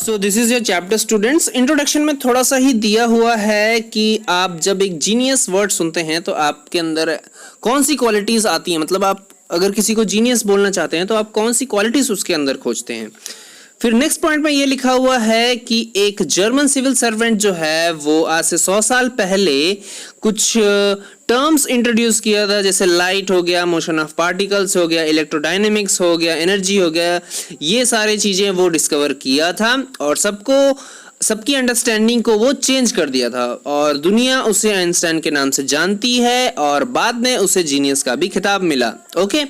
So this is your chapter students. Introduction में थोड़ा सा ही दिया हुआ है कि आप जब एक जीनियस वर्ड सुनते हैं तो आपके अंदर कौन सी क्वालिटीज आती हैं, मतलब आप अगर किसी को जीनियस बोलना चाहते हैं तो आप कौन सी क्वालिटीज उसके अंदर खोजते हैं। फिर नेक्स्ट पॉइंट में ये लिखा हुआ है कि एक जर्मन सिविल सर्वेंट जो है वो आज से 100 साल पहले कुछ टर्म्स इंट्रोड्यूस किया था, जैसे लाइट हो गया, मोशन ऑफ पार्टिकल्स हो गया, इलेक्ट्रोडायनेमिक्स हो गया, एनर्जी हो गया। ये सारी चीजें वो डिस्कवर किया था और सबकी अंडरस्टैंडिंग को वो चेंज कर दिया था और दुनिया उसे आइंस्टाइन के नाम से जानती है और बाद में उसे जीनियस का भी खिताब मिला। ओके,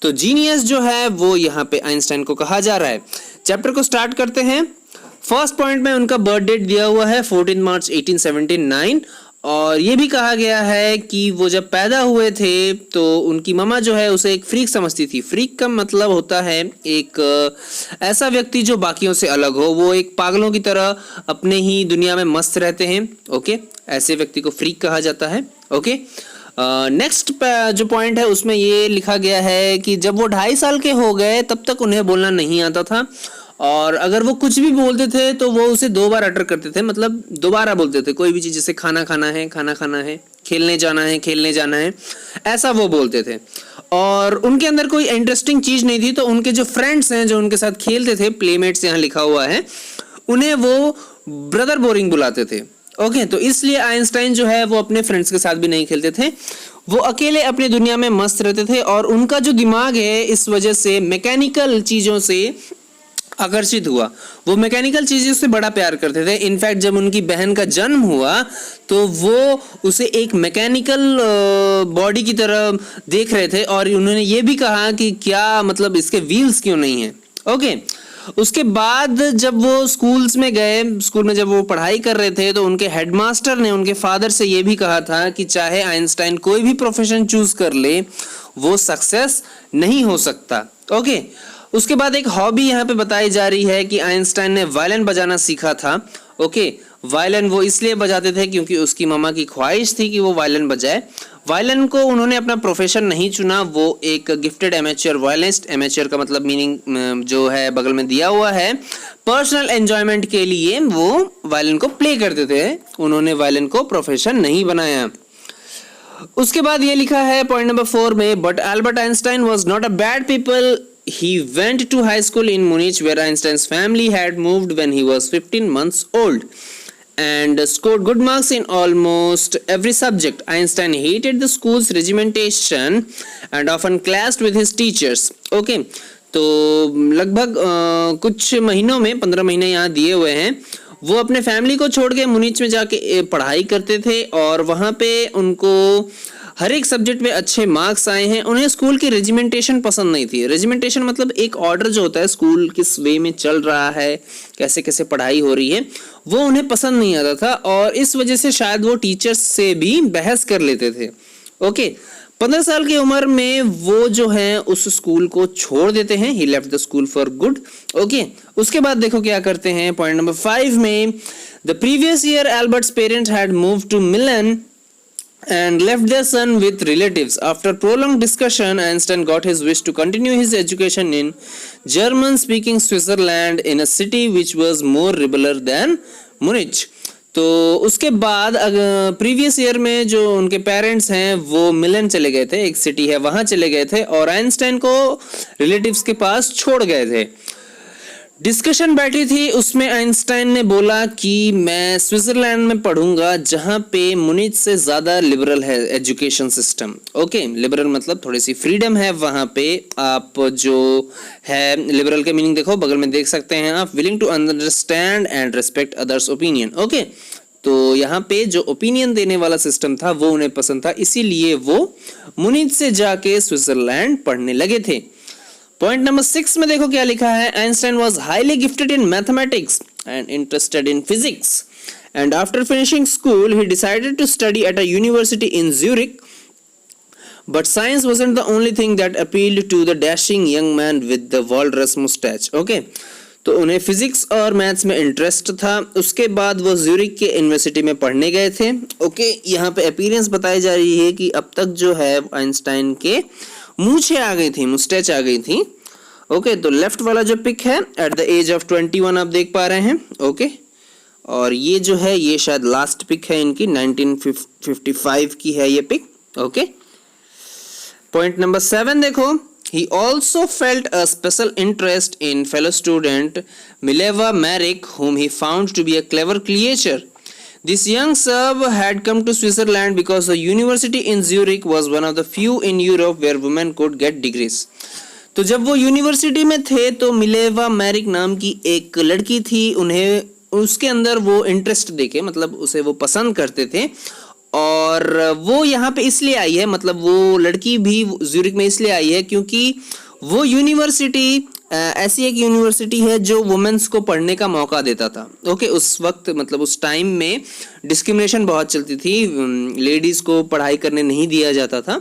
तो जीनियस जो है वो यहाँ पे आइंस्टाइन को कहा जा रहा है। चैप्टर को स्टार्ट करते हैं। फर्स्ट पॉइंट में उनका बर्थ डेट दिया हुआ है 14 मार्च 1879 और ये भी कहा गया है कि वो जब पैदा हुए थे तो उनकी मम्मा जो है उसे एक फ्रीक समझती थी। फ्रीक का मतलब होता है एक ऐसा व्यक्ति जो बाकियों से अलग हो, वो एक पागलों की तरह अपने ही दुनिया में मस्त रहते हैं। ओके, ऐसे व्यक्ति को फ्रीक कहा जाता है। ओके, नेक्स्ट जो पॉइंट है उसमें ये लिखा गया है कि जब वो 2.5 साल के हो गए तब तक उन्हें बोलना नहीं आता था और अगर वो कुछ भी बोलते थे तो वो उसे 2 बार अटर करते थे, मतलब दोबारा बोलते थे। कोई भी चीज, जैसे खाना खाना है, खेलने जाना है, ऐसा वो बोलते थे। और उनके अंदर कोई इंटरेस्टिंग चीज नहीं थी तो उनके जो फ्रेंड्स हैं जो उनके साथ खेलते थे, प्लेमेट्स यहाँ लिखा हुआ है, उन्हें वो ब्रदर बोरिंग बुलाते थे। ओके, तो इसलिए आइंस्टाइन जो है वो अपने फ्रेंड्स के साथ भी नहीं खेलते थे, वो अकेले अपनी दुनिया में मस्त रहते थे और उनका जो दिमाग है इस वजह से मैकेनिकल चीजों से आकर्षित हुआ। वो मैकेनिकल चीजों से बड़ा प्यार करते थे। इनफैक्ट जब उनकी बहन का जन्म हुआ तो वो उसे एक मैकेनिकल बॉडी की तरह देख रहे थे और उन्होंने ये भी कहा कि क्या मतलब इसके व्हील्स क्यों नहीं है। ओके, उसके बाद जब वो स्कूल्स में गए, स्कूल में जब वो पढ़ाई कर रहे थे तो उनके हेडमास्टर ने उनके फादर से ये भी कहा था कि चाहे आइंस्टाइन कोई भी प्रोफेशन चूज कर ले वो सक्सेस नहीं हो सकता। ओके, उसके बाद एक हॉबी यहाँ पे बताई जा रही है कि आइंस्टाइन ने वायलिन बजाना सीखा था। ओके, वायलिन वो इसलिए बजाते थे क्योंकि उसकी मामा की ख्वाहिश थी कि वो वायलिन बजाए। वायलिन को उन्होंने अपना प्रोफेशन नहीं चुना, वो एक गिफ्टेड एमेच्योर वायलिनिस्ट, एमेच्योर का मतलब मीनिंग जो है बगल में दिया हुआ है, पर्सनल एंजॉयमेंट के लिए वो वायलिन को प्ले करते थे। उन्होंने वायलिन को प्रोफेशन नहीं बनाया। उसके बाद ये लिखा है पॉइंट नंबर 4 में, but Albert Einstein was not a bad people. He went to high school in Munich where Einstein's family had moved when he was 15 months old and scored good marks in almost every subject. Einstein hated the school's regimentation and often clashed with his teachers. Okay, तो लगभग कुछ महीनों में 15 महीने यहाँ दिए हुए हैं, वो अपने फैमिली को छोड़ के मुनीच में जाके पढ़ाई करते थे और वहाँ पे उनको हर एक सब्जेक्ट में अच्छे मार्क्स आए हैं। उन्हें स्कूल की रेजिमेंटेशन पसंद नहीं थी। रेजिमेंटेशन मतलब एक ऑर्डर जो होता है, स्कूल किस वे में चल रहा है, कैसे कैसे पढ़ाई हो रही है, वो उन्हें पसंद नहीं आता था और इस वजह से शायद वो टीचर्स से भी बहस कर लेते थे। ओके, 15 साल की उम्र में वो जो है उस स्कूल को छोड़ देते हैं। He left the school for good. Okay, उसके बाद देखो क्या करते हैं पॉइंट नंबर 5 में, the previous year Albert's parents had moved to Milan and left their son with relatives. After prolonged discussion, Einstein got his wish to continue his education in German-speaking Switzerland in a city which was more liberal than Munich. तो उसके बाद previous year में जो उनके parents हैं वो मिलन चले गए थे, एक सिटी है वहां चले गए थे और आइंस्टाइन को रिलेटिव्स के पास छोड़ गए थे। डिस्कशन बैठी थी, उसमें आइंस्टाइन ने बोला कि मैं स्विट्जरलैंड में पढ़ूंगा जहां पे मुनीच से ज्यादा लिबरल है एजुकेशन सिस्टम। ओके, लिबरल मतलब थोड़ी सी फ्रीडम है वहां पे। आप जो है लिबरल के मीनिंग देखो बगल में देख सकते हैं आप, willing to understand and respect others opinion. Okay, तो यहाँ पे जो ओपिनियन देने वाला सिस्टम था वो उन्हें पसंद था, इसीलिए वो मुनीच से जाके स्विट्जरलैंड पढ़ने लगे थे। पॉइंट नंबर 6 में देखो क्या लिखा है, Einstein was highly gifted in mathematics and interested in physics and after finishing school he decided to study at a university in Zurich, but science wasn't the only thing that appealed to the dashing young man with the walrus moustache. Okay, तो उन्हें physics और maths में interest था। उसके बाद वो Zurich के university में पढ़ने गए थे। ओके, यहाँ पे अपीयरेंस बताई जा रही है कि अब तक जो है आइंस्टाइन के मूछें आ गई थी, मुस्टैच आ गई थी ओके, तो लेफ्ट वाला जो पिक है एट द एज ऑफ 21 आप देख पा रहे हैं। ओके, और ये जो है ये शायद लास्ट पिक है इनकी, 1955 की है ये पिक। ओके, पॉइंट नंबर 7 देखो, he also felt a special interest in fellow student Mileva Maric, whom he found to be a clever creature. This young Serb had come to Switzerland because the university in Zurich was one of the few in Europe where women could get degrees. तो जब वो university में थे तो Mileva Maric नाम की एक लड़की थी, उन्हें उसके अंदर वो इंटरेस्ट देके, मतलब उसे वो पसंद करते थे, और वो यहाँ पे इसलिए आई है, मतलब वो लड़की भी ज्यूरिक में इसलिए आई है क्योंकि वो यूनिवर्सिटी ऐसी एक यूनिवर्सिटी है जो वुमेन्स को पढ़ने का मौका देता था। ओके, उस वक्त मतलब उस टाइम में डिस्क्रिमिनेशन बहुत चलती थी, लेडीज को पढ़ाई करने नहीं दिया जाता था,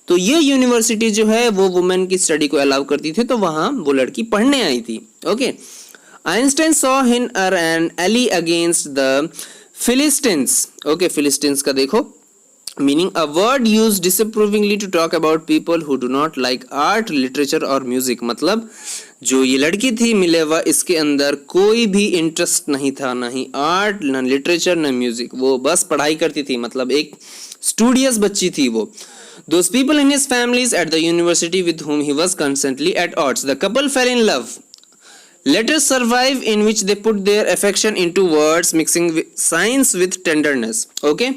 तो ये यूनिवर्सिटी जो है वो वुमेन की स्टडी को अलाउ करती थी, तो वहाँ वो लड़की पढ़ने आई थी। Okay, Einstein saw in her an ally against the Philistines. Okay, Philistines का देखो meaning, a word used disapprovingly to talk about people who do not like art, literature और म्यूजिक। मतलब जो ये लड़की थी मिलेवा, इसके अंदर कोई भी इंटरेस्ट नहीं था, ना ही आर्ट, ना लिटरेचर, ना म्यूजिक, वो बस पढ़ाई करती थी, मतलब एक स्टूडियस बच्ची थी वो। Those people in his families at the university with whom he was constantly at odds. The couple fell in love. Letters survive in which they put their affection into words, mixing science with tenderness. Okay?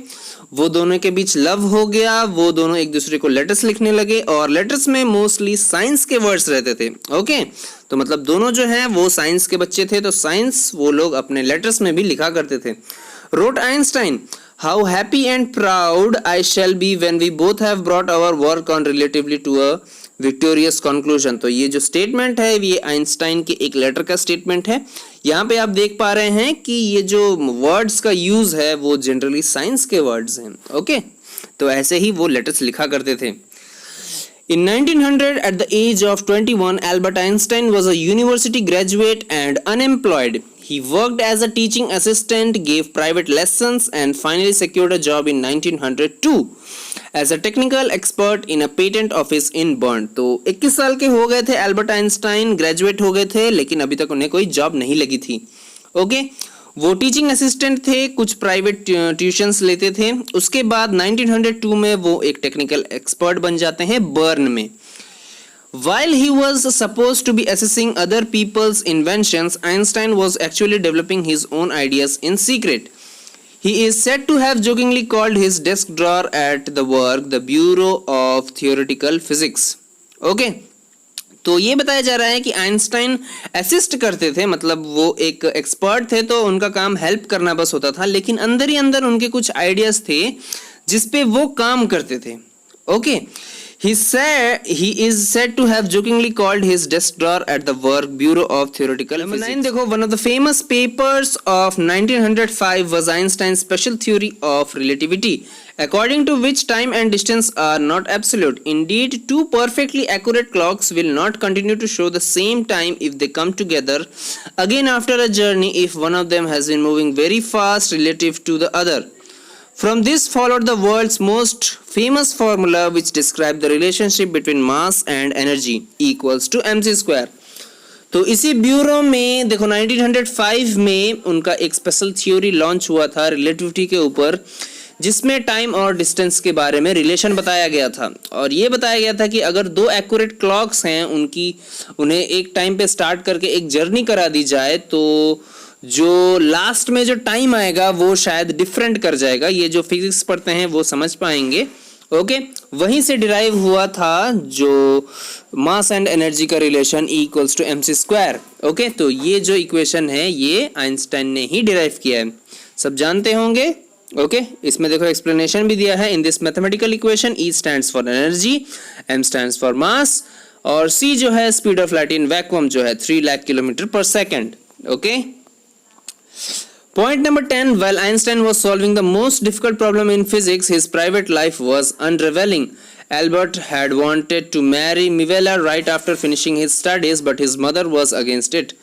वो दोनों के बीच love हो गया, वो दोनों एक दूसरे को लेटर्स लिखने लगे, और लेटर्स में मोस्टली साइंस के वर्ड्स रहते थे। ओके, तो मतलब दोनों जो हैं वो साइंस के बच्चे थे, तो साइंस वो लोग अपने लेटर्स में भी लिखा करते थे। Wrote Einstein, how happy and proud I shall be when we both have brought our work on relatively to a victorious conclusion। तो ये जो स्टेटमेंट है ये आइंस्टाइन के एक लेटर का स्टेटमेंट है। यहाँ पे आप देख पा रहे हैं कि ये जो वर्ड्स का यूज है वो जनरली साइंस के वर्ड्स हैं। ओके, तो ऐसे ही वो लेटर्स लिखा करते थे। In 1900, at the age of 21, Albert Einstein was a university graduate and unemployed. He worked as a teaching assistant, gave private lessons, and finally secured a job in 1902 as a technical expert in a patent office in Bern. तो 21 साल के हो गए थे Albert Einstein, graduate हो गए थे, लेकिन अभी तक उन्हें कोई जॉब नहीं लगी थी। ओके, वो टीचिंग असिस्टेंट थे, कुछ प्राइवेट ट्यूशंस लेते थे। उसके बाद 1902 में वो एक टेक्निकल एक्सपर्ट बन जाते हैं बर्न में। While he was supposed to be assessing other people's inventions, Einstein was actually developing his own ideas in secret. He is said to have jokingly called his desk drawer at the work the Bureau of Theoretical Physics. Okay? तो ये बताया जा रहा है कि Einstein assist करते थे, मतलब वो एक एक्सपर्ट थे, तो उनका काम हेल्प करना बस होता था, लेकिन अंदर ही अंदर उनके कुछ आइडियाज थे जिसपे वो काम करते थे। Okay, he is said to have jokingly called his desk drawer at the work Bureau of Theoretical Physics. Number 9 देखो, one of the famous papers of 1905 was Einstein's special theory of relativity, according to which time and distance are not absolute. Indeed, two perfectly accurate clocks will not continue to show the same time if they come together again after a journey if one of them has been moving very fast relative to the other. From this followed the world's most famous formula which described the relationship between mass and energy equals to mc square. तो इसी bureau में देखो 1905 में उनका एक special theory launch हुआ था relativity के ऊपर, जिसमें टाइम और डिस्टेंस के बारे में रिलेशन बताया गया था, और ये बताया गया था कि अगर दो एक्यूरेट क्लॉक्स हैं उन्हें एक टाइम पे स्टार्ट करके एक जर्नी करा दी जाए तो जो लास्ट में जो टाइम आएगा वो शायद डिफरेंट कर जाएगा। ये जो फिजिक्स पढ़ते हैं वो समझ पाएंगे। ओके, वहीं से डिराइव हुआ था जो मास एंड एनर्जी का relation equals to mc square. Okay, तो ये जो इक्वेशन है ये आइंस्टाइन ने ही डिराइव किया है, सब जानते होंगे। ओके, इसमें देखो एक्सप्लेनेशन भी दिया है। In this mathematical equation E stands for energy, M stands for mass, और C जो है speed of light in vacuum जो है 3 लाख किलोमीटर पर second. Okay, Point number 10. While Einstein was solving the most difficult problem in physics, his private life was unraveling. Albert had wanted to marry Mileva right after finishing his studies, but his mother was against it.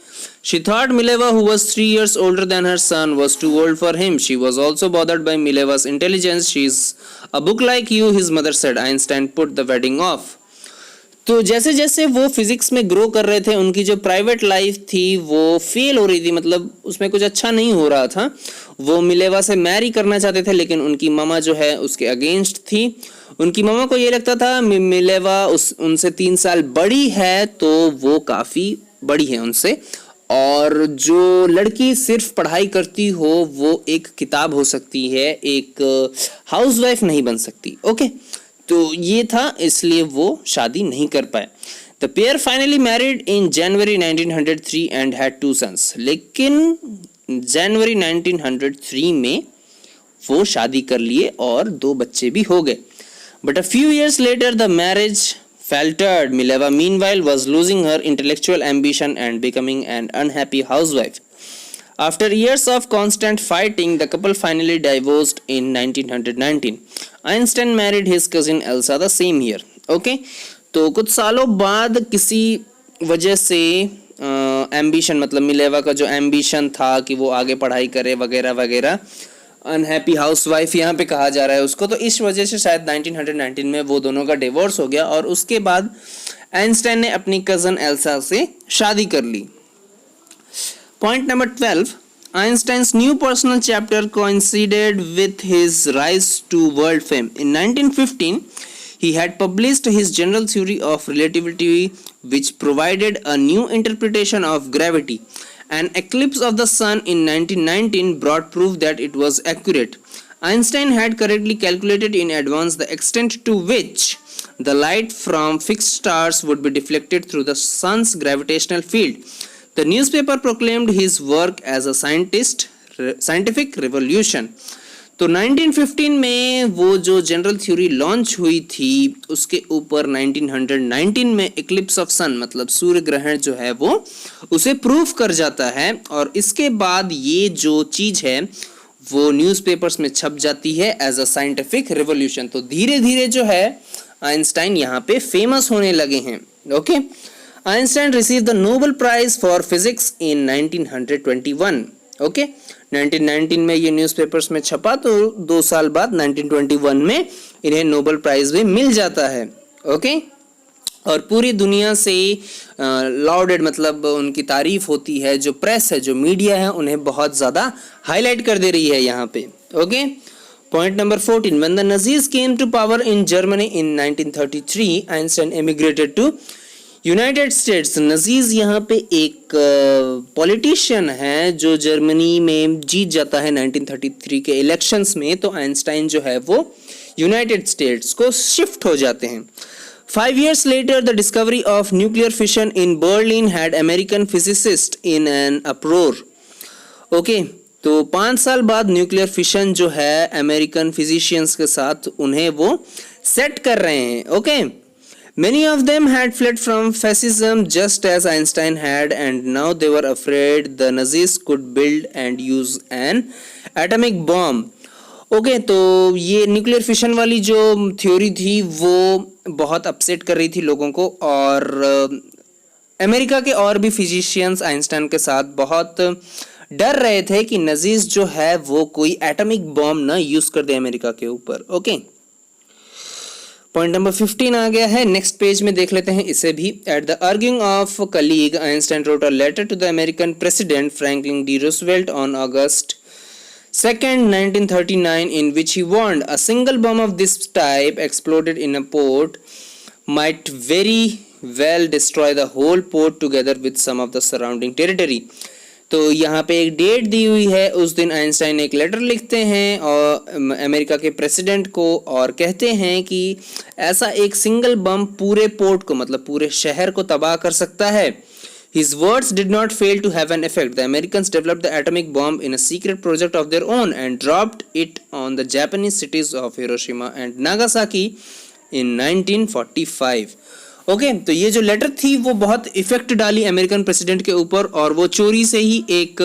She thought Mileva, who was 3 years older than her son, was too old for him. She was also bothered by Mileva's intelligence. She's a book like you, his mother said. Einstein put the wedding off. तो जैसे जैसे वो physics में grow कर रहे थे, उनकी जो प्राइवेट लाइफ थी वो फेल हो रही थी, मतलब उसमें कुछ अच्छा नहीं हो रहा था। वो मिलेवा से मैरी करना चाहते थे, लेकिन उनकी मामा जो है उसके अगेंस्ट थी। उनकी मामा को ये लगता था मिलेवा उनसे 3 साल बड़ी है, तो वो काफ़ी बड़ी है उनसे, और जो लड़की सिर्फ पढ़ाई करती हो वो एक किताब हो सकती है, एक हाउसवाइफ नहीं बन सकती। ओके, तो ये था, इसलिए वो शादी नहीं कर पाए। The pair finally married in January 1903 and had 2 sons. लेकिन जनवरी 1903 में वो शादी कर लिए और 2 बच्चे भी हो गए। But a few years later the marriage faltered. Mileva meanwhile was losing her intellectual ambition and becoming an unhappy housewife. After years of constant fighting, the couple finally divorced in 1919. Einstein married his cousin Elsa the same year. Okay, तो कुछ सालों बाद किसी वजह से ambition, मतलब Mileva का जो एम्बिशन था कि वो आगे पढ़ाई करे वगैरह वगैरह, अनहैप्पी हाउसवाइफ यहाँ पे कहा जा रहा है उसको, तो इस वजह से शायद 1919 में वो दोनों का डिवोर्स हो गया और उसके बाद आइंस्टाइन ने अपनी कजन एल्सा से शादी कर ली। Point number 12, Einstein's new personal chapter coincided with his rise to world fame. In 1915, he had published his general theory of relativity, which provided a new interpretation of gravity. An eclipse of the sun in 1919 brought proof that it was accurate. Einstein had correctly calculated in advance the extent to which the light from fixed stars would be deflected through the sun's gravitational field. The newspaper proclaimed his work as a scientific revolution. तो 1915 में वो जो general theory launch हुई थी उसके ऊपर 1919 में Eclipse of सन, मतलब सूर्य ग्रहण जो है वो उसे प्रूफ कर जाता है, और इसके बाद ये जो चीज है वो न्यूज़पेपर्स में छप जाती है एज अ साइंटिफिक रिवॉल्यूशन। तो धीरे धीरे जो है आइंस्टाइन यहाँ पे फेमस होने लगे हैं। Okay, Einstein received the Nobel Prize for Physics in 1921. Okay, 1919 में ये न्यूज़पेपर्स में छपा, तो 2 साल बाद 1921 में इन्हें नोबेल प्राइज भी मिल जाता है। ओके, और पूरी दुनिया से लाउडेड, मतलब उनकी तारीफ होती है, जो प्रेस है, जो मीडिया है, उन्हें बहुत ज़्यादा हाईलाइट कर दे रही है यहाँ पे। Okay, point number 14, when the Nazis came to power in Germany in 1933, Einstein emigrated to United States. Nazis यहाँ पे एक पॉलिटिशियन है जो जर्मनी में जीत जाता है 1933 के इलेक्शंस में, तो आइंस्टाइन जो है वो यूनाइटेड स्टेट्स को शिफ्ट हो जाते हैं। 5 years later, the discovery of nuclear fission in Berlin had American physicists in an uproar. Okay, तो 5 साल बाद न्यूक्लियर फिशन जो है अमेरिकन फिजिशियंस के साथ उन्हें वो सेट कर रहे हैं। Okay, Many of them had fled from fascism just as Einstein had, and now they were afraid the Nazis could build and use an atomic bomb. Okay, तो ये न्यूक्लियर फिशन वाली जो थ्योरी थी वो बहुत अपसेट कर रही थी लोगों को, और अमेरिका के और भी फिजिशियंस आइंस्टाइन के साथ बहुत डर रहे थे कि नजीज जो है वो कोई एटॉमिक बॉम्ब ना यूज कर दे अमेरिका के ऊपर। ओके, पॉइंट नंबर 15 आ गया है, नेक्स्ट पेज में देख लेते हैं इसे भी। At the urging of colleague, Einstein wrote a letter to the American president Franklin D Roosevelt on August 2nd, 1939, in which he warned a single bomb of this type exploded in a port might very well destroy the whole port together with some of the surrounding territory. तो यहाँ पे एक date दी हुई है, उस दिन Einstein एक letter लिखते हैं और अमेरिका के प्रेसिडेंट को, और कहते हैं कि ऐसा एक सिंगल बम पूरे पोर्ट को, मतलब पूरे शहर को तबाह कर सकता है। His words did not fail to have an effect. The Americans developed the atomic bomb in a secret project of their own and dropped it on the Japanese cities of Hiroshima and Nagasaki in 1945. Okay, तो ये जो letter थी वो बहुत effect डाली American president के ऊपर, और वो चोरी से ही एक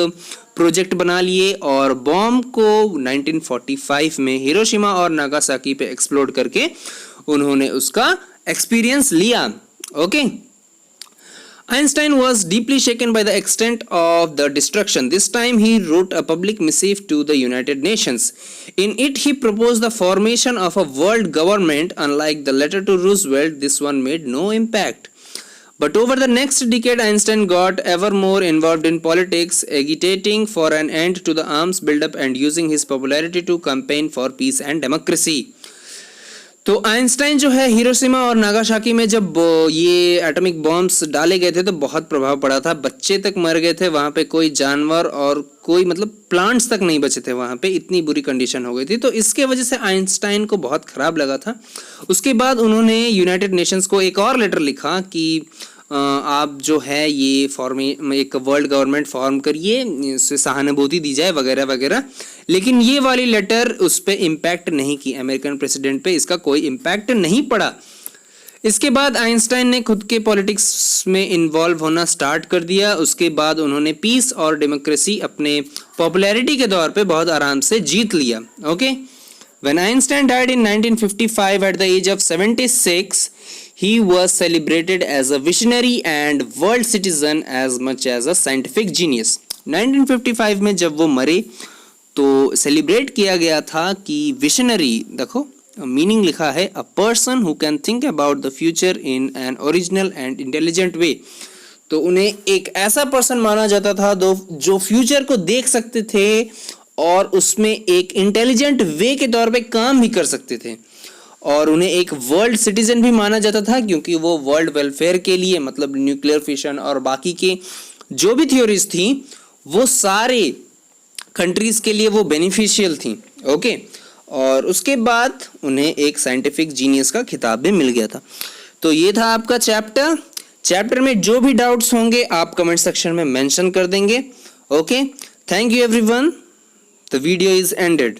प्रोजेक्ट बना लिए और बॉम्ब को 1945 में हिरोशिमा और नागासाकी पे एक्सप्लोड करके उन्होंने उसका एक्सपीरियंस लिया। Okay, Einstein was deeply shaken by the extent of the destruction. This time he wrote a public missive to the United Nations. In it he proposed the formation of a world government. Unlike the letter to Roosevelt, this one made no impact. But over the next decade, Einstein got ever more involved in politics, agitating for an end to the arms buildup and using his popularity to campaign for peace and democracy. तो Einstein जो है Hiroshima और Nagasaki में जब ये atomic bombs डाले गए थे तो बहुत प्रभाव पड़ा था, बच्चे तक मर गए थे वहाँ पे, कोई जानवर और कोई मतलब प्लांट्स तक नहीं बचे थे वहाँ पे, इतनी बुरी कंडीशन हो गई थी। तो इसके वजह से आइंस्टाइन को बहुत खराब लगा था। उसके बाद उन्होंने यूनाइटेड नेशंस को एक और लेटर लिखा कि आप जो है ये एक वर्ल्ड गवर्नमेंट फॉर्म करिए, इससे सहानुभूति दी जाए वगैरह वगैरह। लेकिन ये वाली लेटर उस पर इम्पैक्ट नहीं की, अमेरिकन प्रेसिडेंट पे इसका कोई इम्पैक्ट नहीं पड़ा। इसके बाद आइंस्टाइन ने खुद के पॉलिटिक्स में इन्वॉल्व होना स्टार्ट कर दिया। उसके बाद उन्होंने पीस और डेमोक्रेसी अपने पॉपुलैरिटी के दौर पे बहुत आराम से जीत लिया। Okay, when Einstein died in 1955 at the age of 76, he was celebrated as a visionary and world citizen as much as a scientific genius. 1955 में जब वो मरे तो सेलिब्रेट किया गया था कि विशनरी, देखो मीनिंग लिखा है, a person who can think about the future in an original and intelligent way. तो उन्हें एक ऐसा पर्सन माना जाता था जो फ्यूचर को देख सकते थे और उसमें एक इंटेलिजेंट वे के तौर पे काम भी कर सकते थे। और उन्हें एक वर्ल्ड सिटीजन भी माना जाता था क्योंकि वो वर्ल्ड वेलफेयर के लिए, मतलब न्यूक्लियर फिशन और बाकी के जो भी थ्योरीज थी वो सारे कंट्रीज के लिए वो बेनिफिशियल थी। ओके, और उसके बाद उन्हें एक साइंटिफिक जीनियस का खिताब भी मिल गया था। तो ये था आपका चैप्टर में जो भी डाउट्स होंगे आप कमेंट सेक्शन में मेंशन कर देंगे। Okay, thank you everyone, the video is ended.